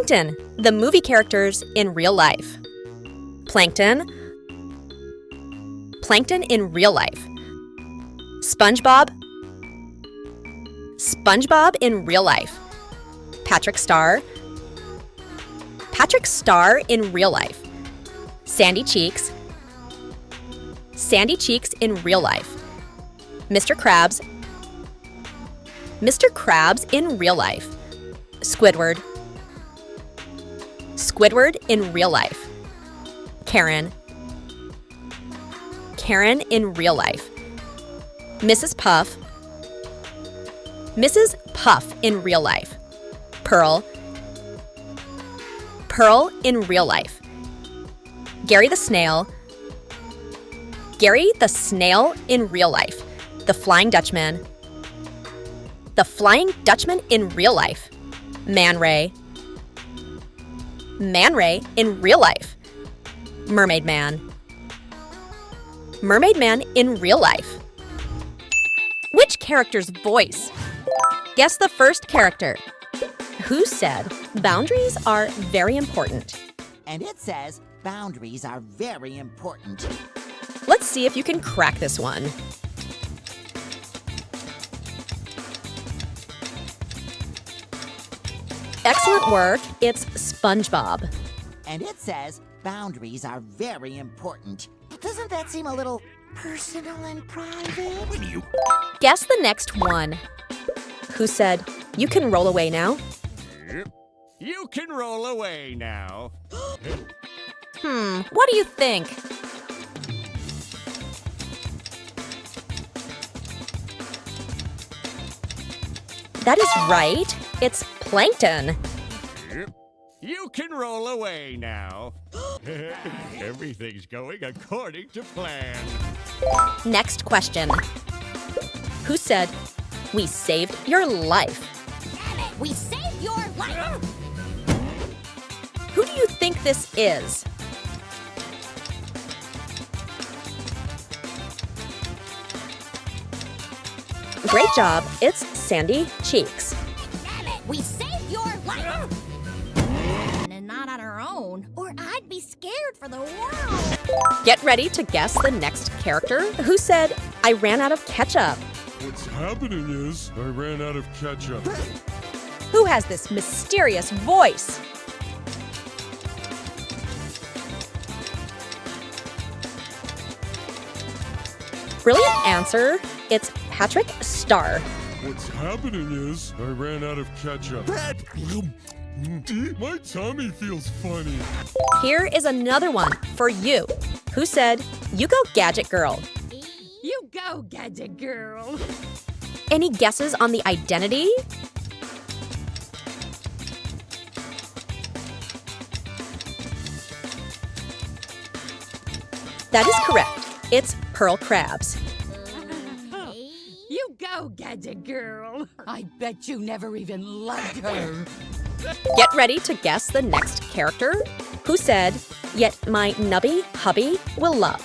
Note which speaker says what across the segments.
Speaker 1: Plankton, the movie characters in real life. Plankton. Plankton in real life. SpongeBob. SpongeBob in real life. Patrick Star. Patrick Star in real life. Sandy Cheeks. Sandy Cheeks in real life. Mr. Krabs. Mr. Krabs in real life. Squidward. Squidward in real life. Karen. Karen in real life. Mrs. Puff. Mrs. Puff in real life. Pearl. Pearl in real life. Gary the Snail. Gary the Snail in real life. The Flying Dutchman. The Flying Dutchman in real life. Man Ray. Man Ray in real life. Mermaid Man. Mermaid Man in real life. Which character's voice? Guess the first character. Who said boundaries are very important?
Speaker 2: And it says boundaries are very important.
Speaker 1: Let's see if you can crack this one. Excellent work. It's SpongeBob.
Speaker 2: And it says boundaries are very important. Doesn't that seem a little personal and private?
Speaker 1: Guess the next one. Who said, "You can roll away now"?
Speaker 3: You can roll away now.
Speaker 1: What do you think? That is right. It's Plankton.
Speaker 3: You can roll away now. Everything's going according to plan.
Speaker 1: Next question. Who said, "We saved your life"?
Speaker 4: Damn it! We saved your life!
Speaker 1: Who do you think this is? Great job. It's Sandy Cheeks.
Speaker 4: Damn it! We saved your life! And not on our own, or I'd be scared for the world.
Speaker 1: Get ready to guess the next character. Who said, "I ran out of ketchup"?
Speaker 5: What's happening is I ran out of ketchup.
Speaker 1: Who has this mysterious voice? Brilliant answer. It's Patrick Star.
Speaker 5: What's happening is I ran out of ketchup. My tummy feels funny.
Speaker 1: Here is another one for you. Who said, "You go, Gadget Girl"?
Speaker 4: You go, Gadget Girl.
Speaker 1: Any guesses on the identity? That is correct. It's Pearl Krabs.
Speaker 4: You go, Gadget Girl. I bet you never even loved her.
Speaker 1: Get ready to guess the next character. Who said, "Yet my nubby hubby will love"?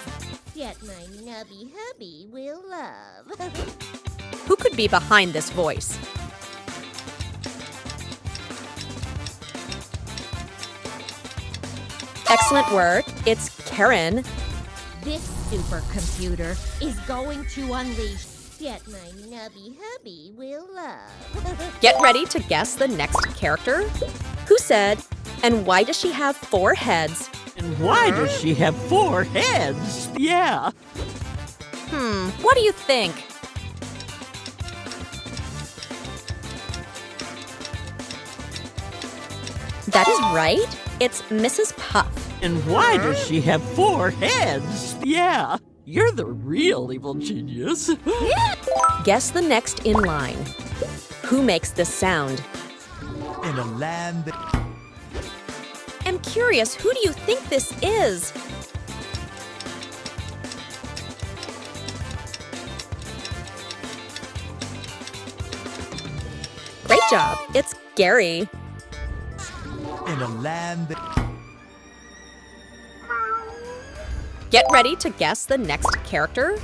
Speaker 4: Yet my nubby hubby will love.
Speaker 1: Who could be behind this voice? Excellent work. It's Karen.
Speaker 4: This supercomputer is going to unleash. Yet my nubby hubby will love.
Speaker 1: Get ready to guess the next character. Who said, "And why does she have 4 heads"?
Speaker 6: And why does she have 4 heads? Yeah.
Speaker 1: What do you think? That is right. It's Mrs. Puff.
Speaker 6: And why does she have 4 heads? Yeah. You're the real evil genius.
Speaker 1: Guess the next in line. Who makes this sound?
Speaker 7: In a land that...
Speaker 1: I'm curious, who do you think this is? Great job. It's Gary.
Speaker 7: In a land that...
Speaker 1: Get ready to guess the next character.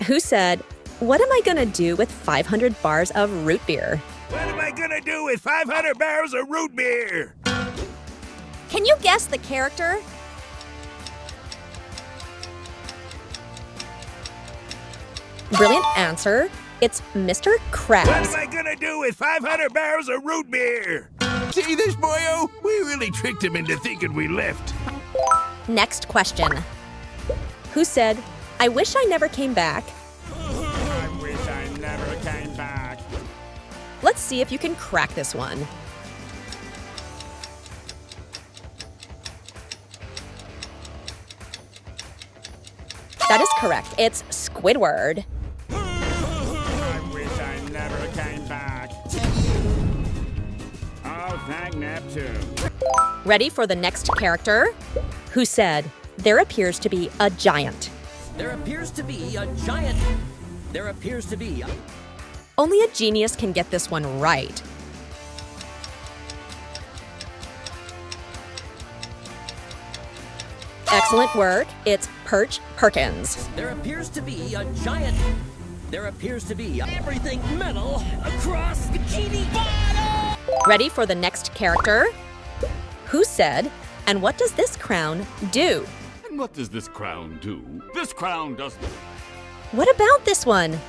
Speaker 1: Who said, "What am I gonna do with 500 bars of root beer"?
Speaker 8: What am I gonna do with 500 barrels of root beer?
Speaker 1: Can you guess the character? Brilliant answer. It's Mr. Krabs.
Speaker 3: What am I gonna do with 500 barrels of root beer? See this boyo? We really tricked him into thinking we left.
Speaker 1: Next question. Who said, "I wish I never came back"?
Speaker 3: I wish I never came back.
Speaker 1: Let's see if you can crack this one. That is correct. It's Squidward.
Speaker 3: I wish I never came back. Oh, thank Neptune.
Speaker 1: Ready for the next character? Who said, "There appears to be a giant"?
Speaker 6: There appears to be a giant. There appears to be.
Speaker 1: Only a genius can get this one right. Excellent work. It's Perch Perkins.
Speaker 6: There appears to be a giant. There appears to be everything metal across the bikini bottom.
Speaker 1: Ready for the next character? Who said, "And what does this crown do"?
Speaker 8: And what does this crown do? This crown does...
Speaker 1: What about this one?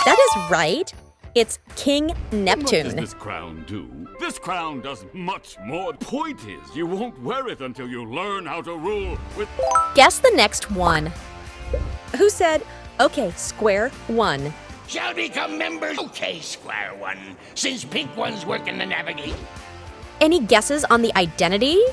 Speaker 1: That is right. It's King
Speaker 8: What does
Speaker 1: Neptune.
Speaker 8: this crown do? This crown does much more. Point is, you won't wear it until you learn how to rule with...
Speaker 1: Guess the next one. Who said, "Okay, square one"?
Speaker 9: Shall become members. Okay, Square One, since Pink One's working the navigate.
Speaker 1: Any guesses on the identity?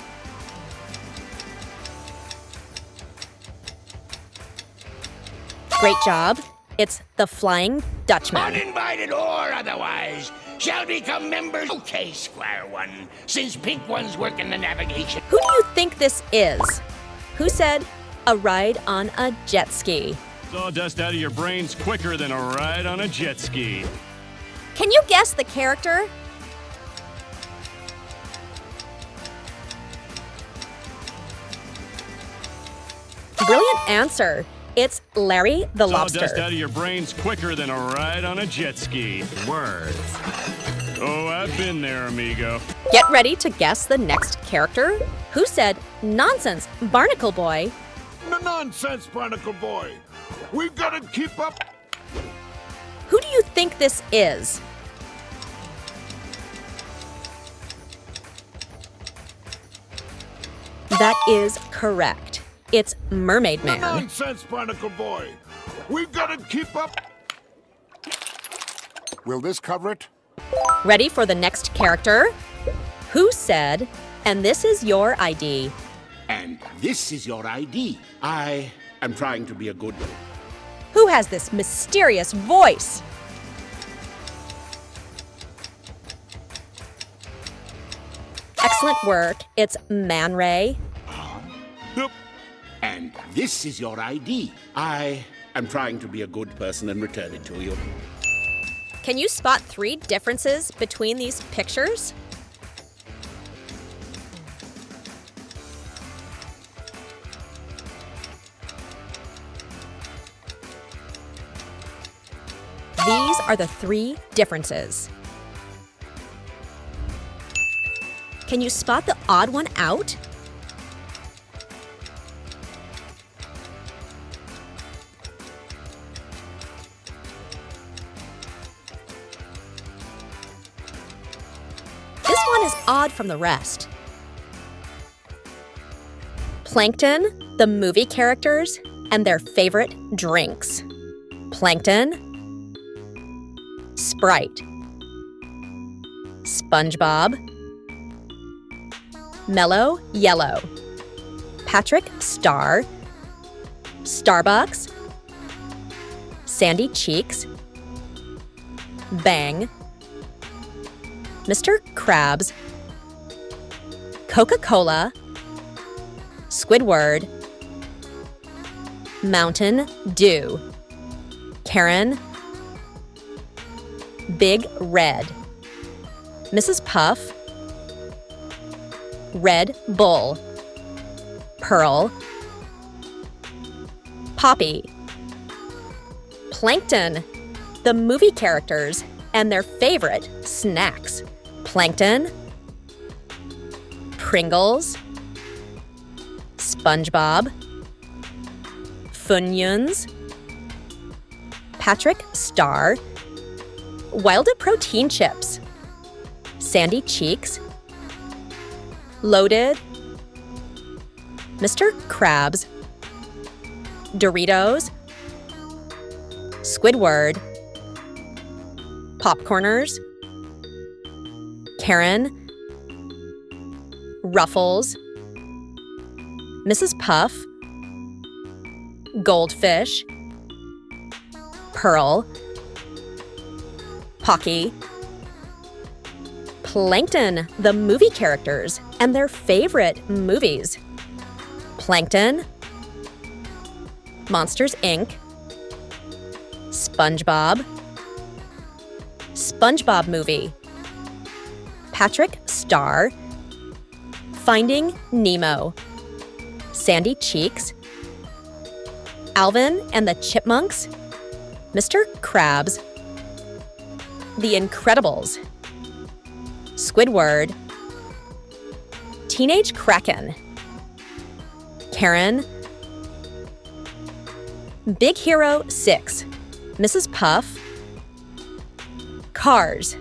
Speaker 1: Great job. It's the Flying Dutchman.
Speaker 9: Uninvited or otherwise, shall become members. Okay, Square One, since Pink One's working the navigation.
Speaker 1: Who do you think this is? Who said, "A ride on a jet ski"?
Speaker 3: Sawdust out of your brains quicker than a ride on a jet ski.
Speaker 1: Can you guess the character? Brilliant answer. It's Larry the
Speaker 3: Sawdust
Speaker 1: Lobster.
Speaker 3: out of your brains quicker than a ride on a jet ski.
Speaker 7: Words.
Speaker 3: Oh, I've been there, amigo.
Speaker 1: Get ready to guess the next character. Who said, "Nonsense, Barnacle Boy"?
Speaker 3: Nonsense, Barnacle Boy. We've got to keep up.
Speaker 1: Who do you think this is? That is correct. It's Mermaid Man.
Speaker 3: Nonsense, Barnacle Boy. We've got to keep up.
Speaker 5: Will this cover it?
Speaker 1: Ready for the next character? Who said, "And this is your ID"?
Speaker 9: And this is your ID. I am trying to be a good...
Speaker 1: Who has this mysterious voice? Excellent work. It's Man Ray.
Speaker 9: And this is your ID. I am trying to be a good person and return it to you.
Speaker 1: Can you spot 3 differences between these pictures? These are the 3 differences. Can you spot the odd one out? This one is odd from the rest. Plankton, the movie characters, and their favorite drinks. Plankton, Sprite, SpongeBob, Mellow Yellow, Patrick Star, Starbucks, Sandy Cheeks, Bang, Mr. Krabs, Coca-Cola, Squidward, Mountain Dew, Karen, Big Red, Mrs. Puff, Red Bull, Pearl, Poppy, Plankton, the movie characters and their favorite snacks. Plankton, Pringles, SpongeBob, Funyuns, Patrick Star, Wilda Protein Chips, Sandy Cheeks, Loaded, Mr. Krabs, Doritos, Squidward, Popcorners, Karen, Ruffles, Mrs. Puff, Goldfish, Pearl, Pocky, Plankton, the movie characters and their favorite movies. Plankton, Monsters, Inc., SpongeBob, SpongeBob Movie, Patrick Star, Finding Nemo, Sandy Cheeks, Alvin and the Chipmunks, Mr. Krabs, The Incredibles, Squidward, Teenage Kraken, Karen, Big Hero 6, Mrs. Puff, Cars,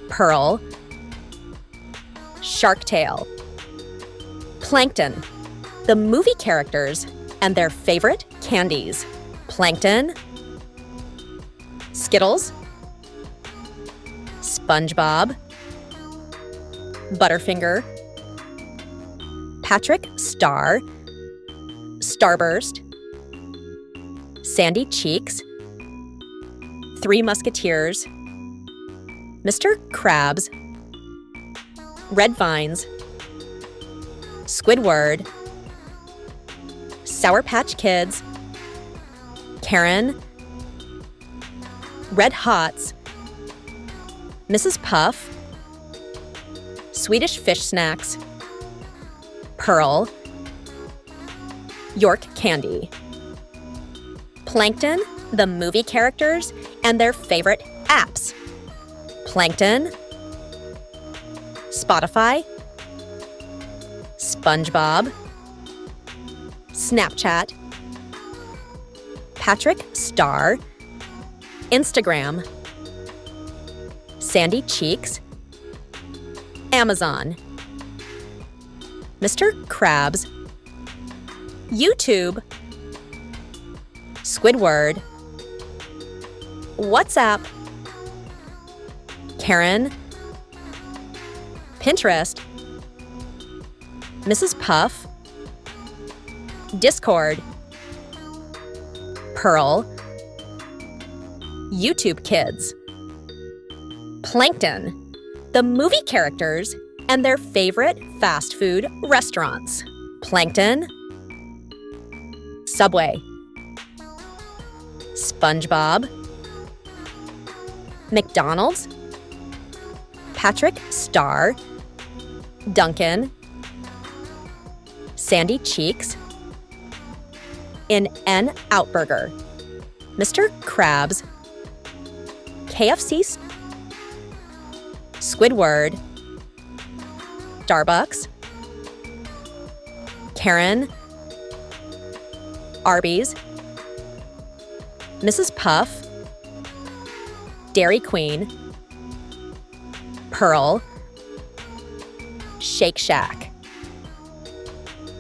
Speaker 1: Pearl, Shark Tale, Plankton, the movie characters and their favorite candies. Plankton, Skittles, SpongeBob, Butterfinger, Patrick Star, Starburst, Sandy Cheeks, Three Musketeers, Mr. Krabs, Red Vines, Squidward, Sour Patch Kids, Karen, Red Hots, Mrs. Puff, Swedish Fish Snacks, Pearl, York Candy. Plankton, the movie characters and their favorite apps. Plankton, Spotify, SpongeBob, Snapchat, Patrick Star, Instagram, Sandy Cheeks, Amazon, Mr. Krabs, YouTube, Squidward, WhatsApp, Karen, Pinterest, Mrs. Puff, Discord, Pearl, YouTube Kids. Plankton, the movie characters and their favorite fast food restaurants. Plankton, Subway, SpongeBob, McDonald's, Patrick Star, Duncan, Sandy Cheeks, In-N-Out Burger, Mr. Krabs, KFC, Squidward, Starbucks, Karen, Arby's, Mrs. Puff, Dairy Queen, Pearl, Shake Shack.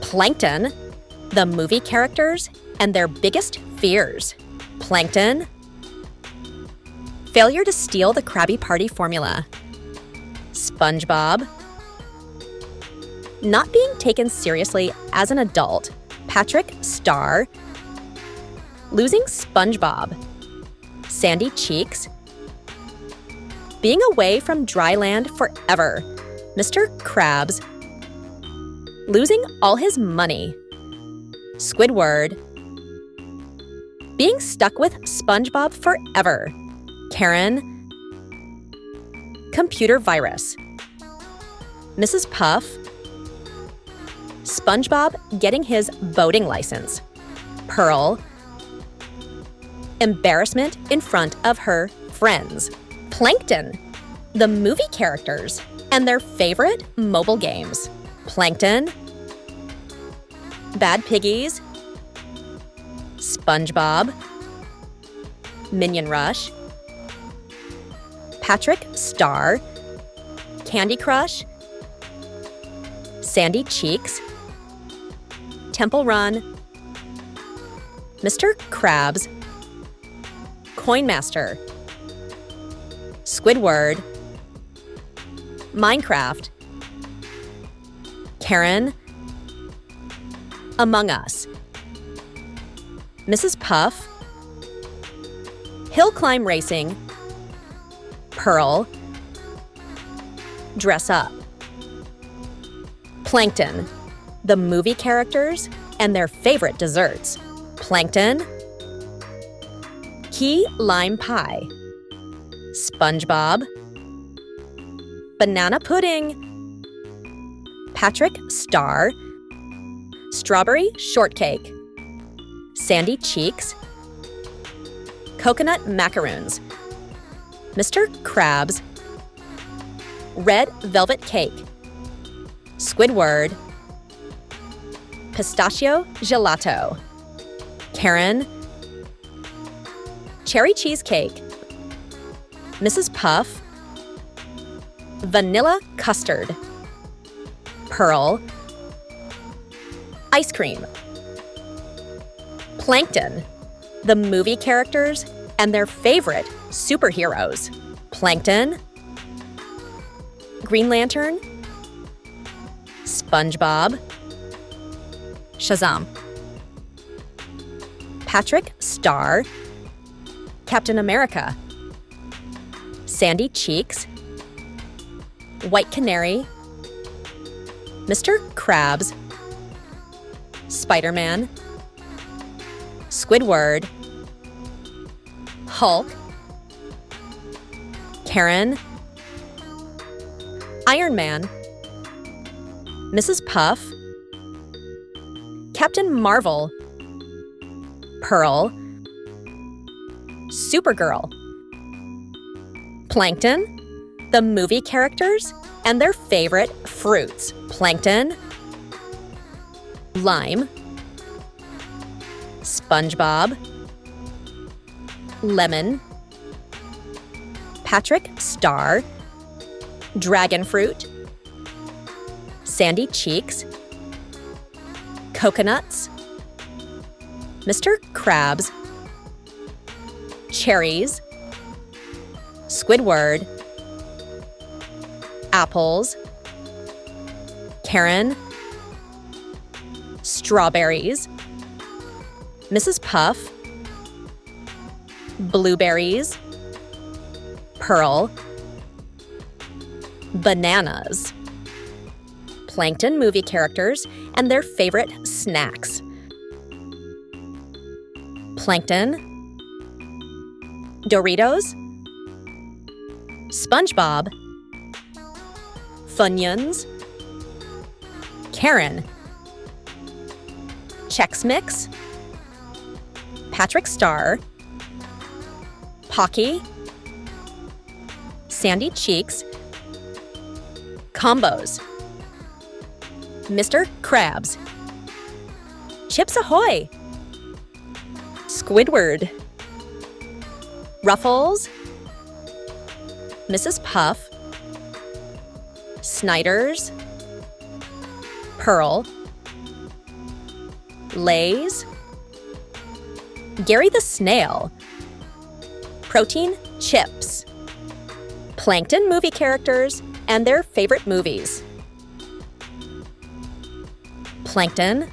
Speaker 1: Plankton, the movie characters and their biggest fears. Plankton, failure to steal the Krabby Patty formula. SpongeBob, not being taken seriously as an adult. Patrick Star, losing SpongeBob. Sandy Cheeks, being away from dry land forever. Mr. Krabs, losing all his money. Squidward, being stuck with SpongeBob forever. Karen, computer virus. Mrs. Puff, SpongeBob getting his boating license. Pearl, embarrassment in front of her friends. Plankton, the movie characters and their favorite mobile games. Plankton, Bad Piggies, SpongeBob, Minion Rush, Patrick Star, Candy Crush, Sandy Cheeks, Temple Run, Mr. Krabs, Coin Master, Squidward, Minecraft, Karen, Among Us, Mrs. Puff, Hill Climb Racing, Pearl, Dress Up. Plankton, the movie characters and their favorite desserts. Plankton, Key Lime Pie, SpongeBob, Banana Pudding, Patrick Star, Strawberry Shortcake, Sandy Cheeks, Coconut Macaroons, Mr. Krabs, Red Velvet Cake, Squidward, Pistachio Gelato, Karen, Cherry Cheesecake, Mrs. Puff, Vanilla Custard, Pearl, Ice Cream. Plankton, the movie characters and their favorite superheroes. Plankton, Green Lantern, SpongeBob, Shazam. Patrick Star, Captain America, Sandy Cheeks, White Canary, Mr. Krabs, Spider-Man, Squidward, Hulk, Karen, Iron Man, Mrs. Puff, Captain Marvel, Pearl, Supergirl. Plankton, the movie characters and their favorite fruits. Plankton, Lime, SpongeBob, Lemon, Patrick Star, Dragon Fruit, Sandy Cheeks, Coconuts, Mr. Krabs, Cherries, Squidward, Apples, Karen, Strawberries, Mrs. Puff, Blueberries, Pearl, Bananas. Plankton movie characters and their favorite snacks. Plankton, Doritos, SpongeBob, Funyuns, Karen, Chex Mix, Patrick Star, Pocky, Sandy Cheeks, Combos, Mr. Krabs, Chips Ahoy, Squidward, Ruffles, Mrs. Puff, Snyder's, Pearl, Lay's, Gary the Snail, Protein Chips, Plankton movie characters and their favorite movies. Plankton,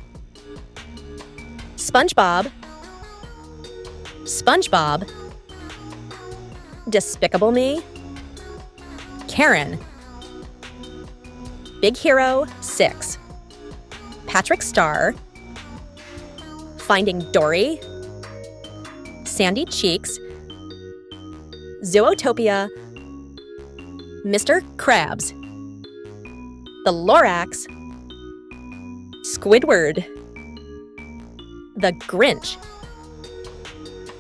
Speaker 1: SpongeBob, SpongeBob, Despicable Me, Karen, Big Hero 6, Patrick Star, Finding Dory, Sandy Cheeks, Zootopia, Mr. Krabs, The Lorax, Squidward, The Grinch,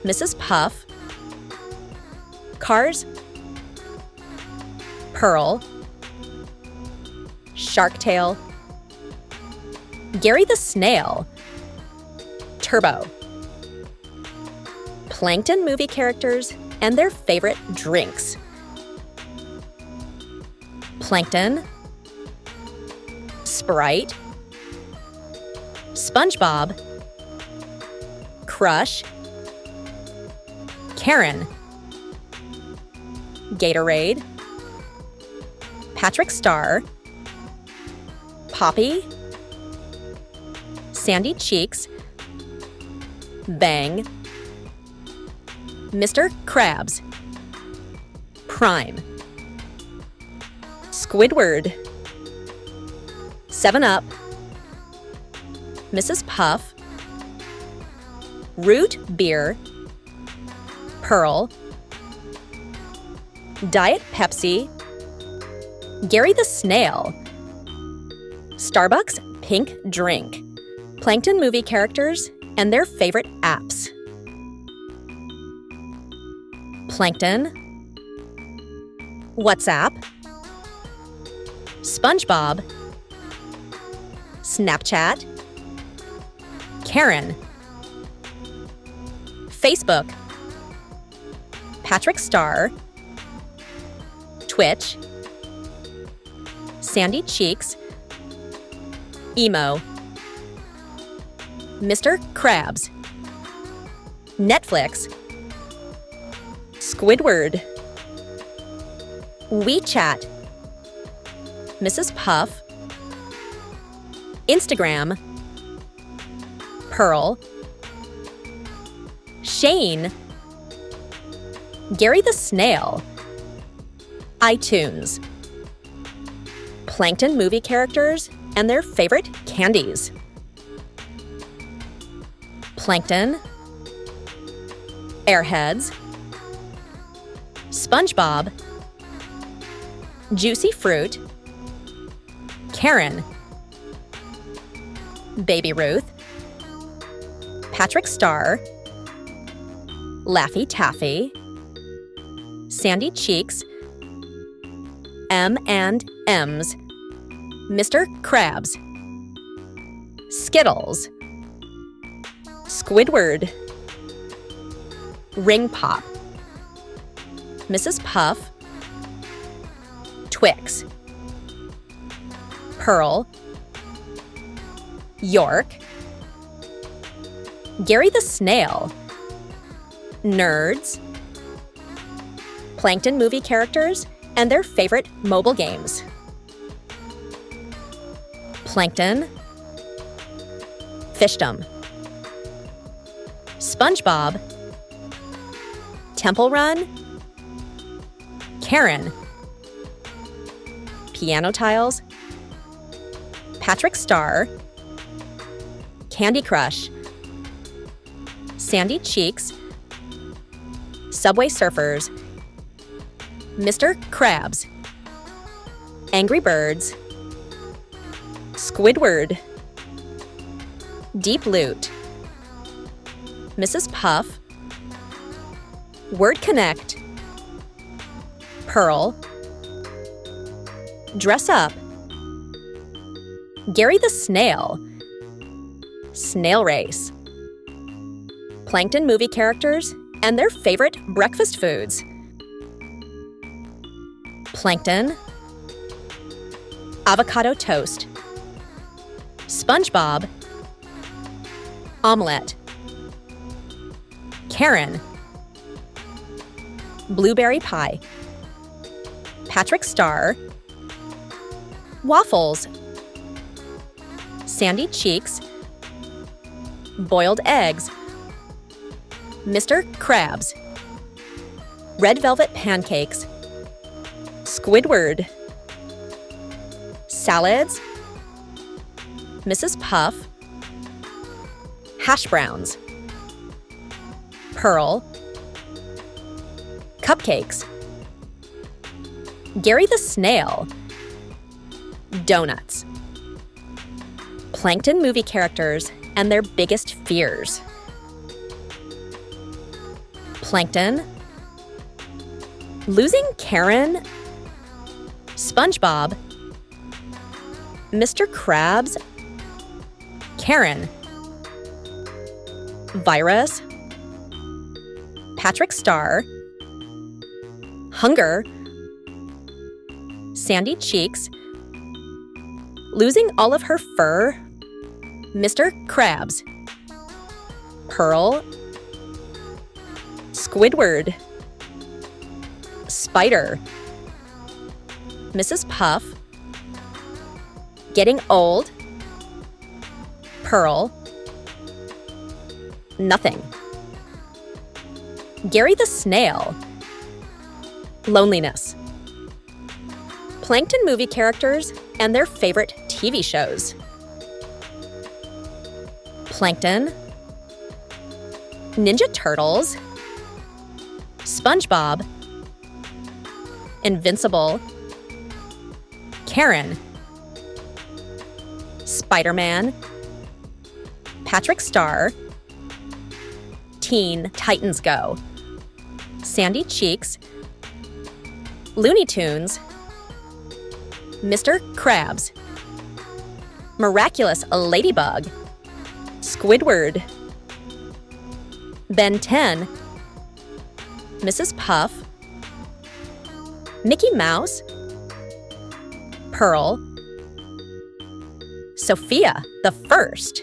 Speaker 1: Mrs. Puff, Cars, Pearl, Shark Tale, Gary the Snail, Turbo, Plankton movie characters and their favorite drinks. Plankton, Sprite, SpongeBob, Crush, Karen, Gatorade, Patrick Star, Poppy, Sandy Cheeks, Bang, Mr. Krabs, Prime, Squidward, 7-Up, Mrs. Puff, Root Beer, Pearl, Diet Pepsi, Gary the Snail, Starbucks Pink Drink, Plankton movie characters and their favorite apps. Plankton, WhatsApp, SpongeBob, Snapchat, Karen, Facebook, Patrick Star, Twitch, Sandy Cheeks, Emo, Mr. Krabs, Netflix, Squidward, WeChat, Mrs. Puff, Instagram, Pearl, Shane, Gary the Snail, iTunes, Plankton movie characters and their favorite candies. Plankton, Airheads, SpongeBob, Juicy Fruit, Karen, Baby Ruth, Patrick Star, Laffy Taffy, Sandy Cheeks, M&M's, Mr. Krabs, Skittles, Squidward, Ring Pop, Mrs. Puff, Twix, Pearl, York, Gary the Snail, Nerds, Plankton movie characters and their favorite mobile games. Plankton, Fishdom, SpongeBob, Temple Run, Karen, Piano Tiles, Patrick Star, Candy Crush, Sandy Cheeks, Subway Surfers, Mr. Krabs, Angry Birds, Squidward, Deep Loot, Mrs. Puff, Word Connect, Pearl, Dress Up, Gary the Snail, Snail Race, Plankton movie characters and their favorite breakfast foods. Plankton, Avocado Toast, SpongeBob, Omelette, Karen, Blueberry Pie, Patrick Star, Waffles, Sandy Cheeks, Boiled Eggs, Mr. Krabs, Red Velvet Pancakes, Squidward, Salads, Mrs. Puff, Hash Browns, Pearl, Cupcakes, Gary the Snail, Donuts, Plankton movie characters and their biggest fears. Plankton, Losing Karen, SpongeBob, Mr. Krabs, Karen, Virus, Patrick Star, Hunger, Sandy Cheeks, Losing all of her fur, Mr. Krabs, Pearl, Squidward, Spider, Mrs. Puff, Getting Old, Pearl, Nothing, Gary the Snail, Loneliness, Plankton Movie characters and their favorite TV shows. Plankton, Ninja Turtles, SpongeBob, Invincible, Karen, Spider-Man, Patrick Star, Teen Titans Go, Sandy Cheeks, Looney Tunes, Mr. Krabs, Miraculous Ladybug, Squidward, Ben 10, Mrs. Puff, Mickey Mouse, Pearl, Sophia the First,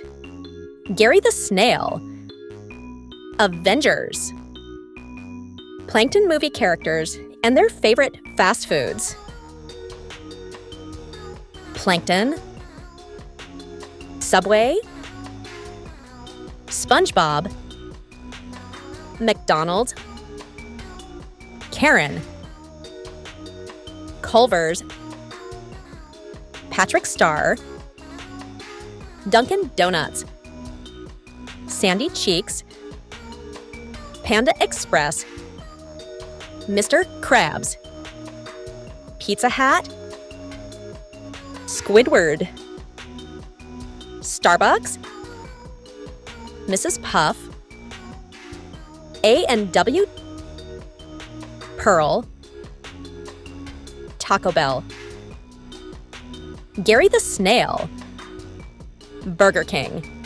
Speaker 1: Gary the Snail, Avengers, Plankton Movie characters and their favorite fast foods. Plankton, Subway, SpongeBob, McDonald's, Karen, Culver's, Patrick Star, Dunkin' Donuts, Sandy Cheeks, Panda Express, Mr. Krabs, Pizza Hut, Squidward, Starbucks, Mrs. Puff, A&W, Pearl, Taco Bell, Gary the Snail, Burger King.